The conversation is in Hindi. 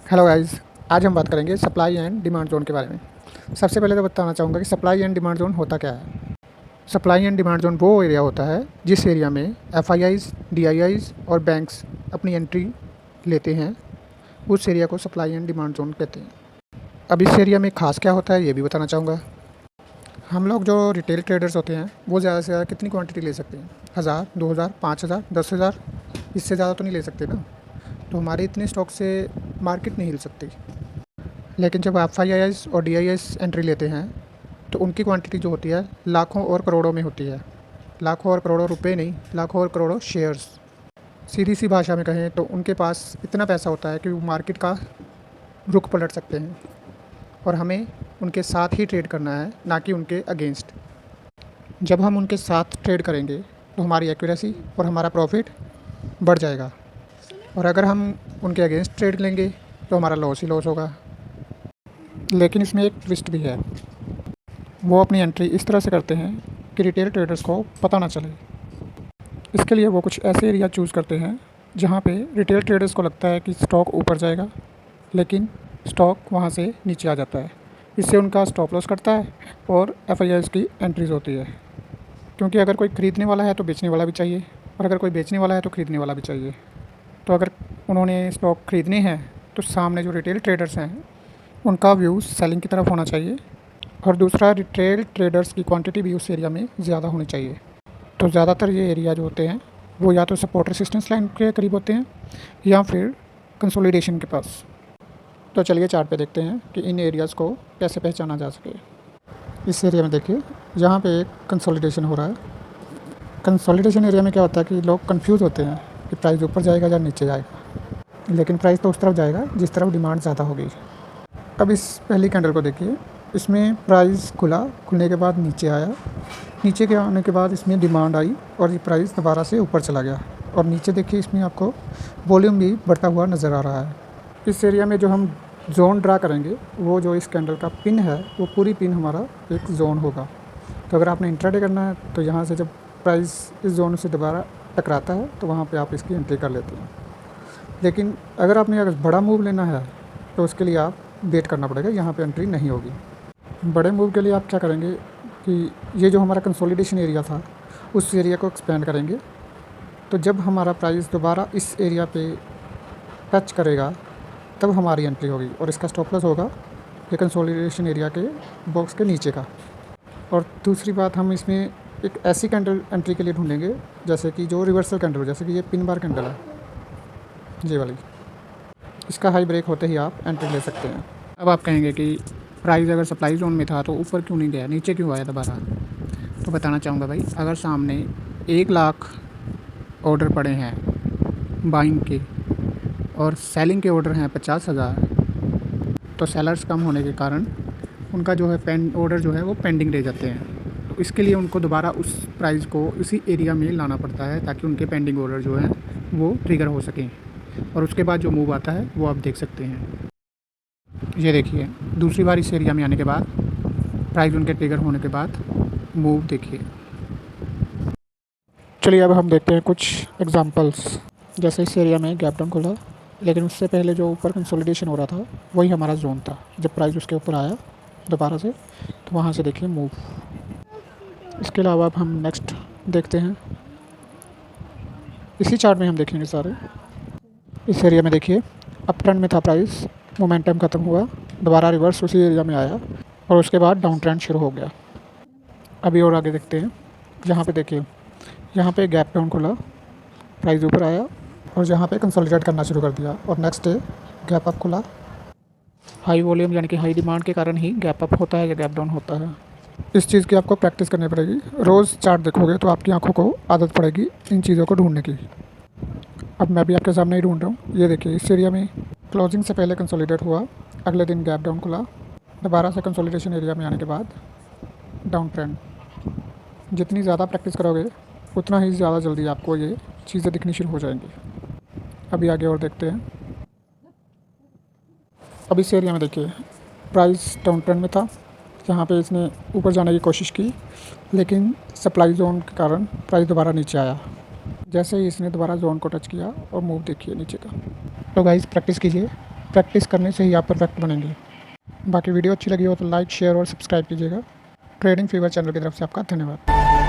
Hello guys. आज हम बात करेंगे सप्लाई एंड डिमांड जोन के बारे में। सबसे पहले तो बताना चाहूँगा कि सप्लाई एंड डिमांड जोन होता क्या है। सप्लाई एंड डिमांड जोन वो एरिया होता है जिस एरिया में एफआईआईज़, डीआईआईज़ और बैंक्स अपनी एंट्री लेते हैं। उस एरिया को सप्लाई एंड डिमांड जोन कहते हैं। अब इस एरिया में खास क्या होता है ये भी बताना चाहूँगा। हम लोग जो रिटेल ट्रेडर्स होते हैं वो ज़्यादा से ज़्यादा कितनी क्वांटिटी ले सकते हैं? 1000, 2000, 5000, 10,000। इससे ज़्यादा तो नहीं ले सकते ना। तो हमारे इतने स्टॉक से मार्केट नहीं हिल सकती। लेकिन जब आप एफआईआईज़ और डीआईआईज़ एंट्री लेते हैं तो उनकी क्वांटिटी जो होती है लाखों और करोड़ों में होती है। लाखों और करोड़ों रुपए नहीं, लाखों और करोड़ों शेयर्स। सीधी सी भाषा में कहें तो उनके पास इतना पैसा होता है कि वो मार्केट का रुख पलट सकते हैं। और हमें उनके साथ ही ट्रेड करना है, ना कि उनके अगेंस्ट। जब हम उनके साथ ट्रेड करेंगे तो हमारी एक्यूरेसी और हमारा प्रॉफिट बढ़ जाएगा। और अगर हम उनके अगेंस्ट ट्रेड लेंगे तो हमारा लॉस ही लॉस होगा। लेकिन इसमें एक ट्विस्ट भी है। वो अपनी एंट्री इस तरह से करते हैं कि रिटेल ट्रेडर्स को पता ना चले। इसके लिए वो कुछ ऐसे एरिया चूज़ करते हैं जहाँ पे रिटेल ट्रेडर्स को लगता है कि स्टॉक ऊपर जाएगा, लेकिन स्टॉक वहाँ से नीचे आ जाता है। इससे उनका स्टॉप लॉस करता है और एफआईआईज़ की एंट्रीज़ होती है। क्योंकि अगर कोई ख़रीदने वाला है तो बेचने वाला भी चाहिए, और अगर कोई बेचने वाला है तो ख़रीदने वाला भी चाहिए। तो अगर उन्होंने स्टॉक ख़रीदने हैं तो सामने जो रिटेल ट्रेडर्स हैं उनका व्यू सेलिंग की तरफ होना चाहिए, और दूसरा रिटेल ट्रेडर्स की क्वांटिटी भी उस एरिया में ज़्यादा होनी चाहिए। तो ज़्यादातर ये एरिया जो होते हैं वो या तो सपोर्ट रेसिस्टेंस लाइन के करीब होते हैं या फिर कंसोलिडेशन के पास। तो चलिए चार्ट पे देखते हैं कि इन एरियाज़ को कैसे पहचाना जा सके। इस एरिया में देखिए, यहाँ पे एक कंसोलिडेशन हो रहा है। कंसोलिडेशन एरिया में क्या होता है कि लोग कंफ्यूज होते हैं कि प्राइस ऊपर जाएगा या नीचे जाएगा, लेकिन प्राइस तो उस तरफ जाएगा जिस तरफ डिमांड ज़्यादा होगी। अब इस पहली कैंडल को देखिए, इसमें प्राइस खुलने के बाद नीचे आया। नीचे के आने के बाद इसमें डिमांड आई और ये प्राइस दोबारा से ऊपर चला गया। और नीचे देखिए, इसमें आपको वॉल्यूम भी बढ़ता हुआ नज़र आ रहा है। इस एरिया में जो हम जोन ड्रा करेंगे, वो जो इस कैंडल का पिन है वो पूरी पिन हमारा एक जोन होगा। तो अगर आपने इंट्राडे करना है तो यहाँ से जब प्राइस इस जोन से दोबारा टकराता है तो वहाँ पे आप इसकी एंट्री कर लेते हैं। लेकिन अगर बड़ा मूव लेना है तो उसके लिए आप वेट करना पड़ेगा, यहाँ पे एंट्री नहीं होगी। बड़े मूव के लिए आप क्या करेंगे कि ये जो हमारा कंसोलिडेशन एरिया था उस एरिया को एक्सपेंड करेंगे। तो जब हमारा प्राइस दोबारा इस एरिया पे टच करेगा तब हमारी एंट्री होगी, और इसका स्टॉप लॉस होगा ये कंसोलिडेशन एरिया के बॉक्स के नीचे का। और दूसरी बात, हम इसमें एक ऐसी कैंडल एंट्री के लिए ढूंढेंगे जैसे कि जो रिवर्सल कैंडल हो, जैसे कि ये पिन बार कैंडल है ये वाली। इसका हाई ब्रेक होते ही आप एंट्री ले सकते हैं। अब आप कहेंगे कि प्राइस अगर सप्लाई जोन में था तो ऊपर क्यों नहीं गया, नीचे क्यों आया दोबारा? तो बताना चाहूँगा भाई, अगर सामने 1 लाख ऑर्डर पड़े हैं बाइंग के और सेलिंग के ऑर्डर हैं 50,000, तो सेलर्स कम होने के कारण उनका जो है ऑर्डर जो है वो पेंडिंग रह जाते हैं। तो इसके लिए उनको दोबारा उस प्राइस को उसी एरिया में लाना पड़ता है ताकि उनके पेंडिंग ऑर्डर जो हैं वो ट्रिगर हो सकें। और उसके बाद जो मूव आता है वो आप देख सकते हैं। ये देखिए, दूसरी बार इस एरिया में आने के बाद प्राइस उनके ट्रिगर होने के बाद मूव देखिए। चलिए अब हम देखते हैं कुछ एग्जांपल्स। जैसे इस एरिया में गैप डाउन खुला, लेकिन उससे पहले जो ऊपर कंसोलिडेशन हो रहा था वही हमारा जोन था। जब प्राइस उसके ऊपर आया दोबारा से तो वहाँ से देखिए मूव। इसके अलावा अब हम नेक्स्ट देखते हैं। इसी चार्ट में हम देखेंगे सारे। इस एरिया में देखिए, अप ट्रेंड में था प्राइस, मोमेंटम ख़त्म हुआ, दोबारा रिवर्स उसी एरिया में आया और उसके बाद डाउन ट्रेंड शुरू हो गया। अभी और आगे देखते हैं। यहाँ पे देखिए, यहाँ पे गैप डाउन खुला, प्राइस ऊपर आया और यहाँ पे कंसोलिडेट करना शुरू कर दिया, और नेक्स्ट डे गैप अप खुला। हाई वॉल्यूम यानी कि हाई डिमांड के कारण ही गैप अप होता है या गैप डाउन होता है। इस चीज़ की आपको प्रैक्टिस करनी पड़ेगी। रोज़ चार्ट देखोगे तो आपकी आंखों को आदत पड़ेगी इन चीज़ों को ढूंढने की। अब मैं भी आपके सामने ही ढूंढ रहा हूँ। ये देखिए, इस एरिया में क्लोजिंग से पहले कंसोलिडेट हुआ, अगले दिन गैप डाउन खुला, दोबारा से कंसोलिडेशन एरिया में आने के बाद डाउन ट्रेंड। जितनी ज़्यादा प्रैक्टिस करोगे उतना ही ज़्यादा जल्दी आपको ये चीज़ें दिखनी शुरू हो जाएंगी। अभी आगे और देखते हैं। अब इस एरिया में देखिए, प्राइस डाउन ट्रेंड में था, यहाँ पे इसने ऊपर जाने की कोशिश की, लेकिन सप्लाई जोन के कारण प्राइस दोबारा नीचे आया। जैसे ही इसने दोबारा जोन को टच किया और मूव देखिए नीचे का। तो गाइस प्रैक्टिस कीजिए, प्रैक्टिस करने से ही आप परफेक्ट बनेंगे। बाकी वीडियो अच्छी लगी हो तो लाइक, शेयर और सब्सक्राइब कीजिएगा। ट्रेडिंग फीवर चैनल की तरफ से आपका धन्यवाद।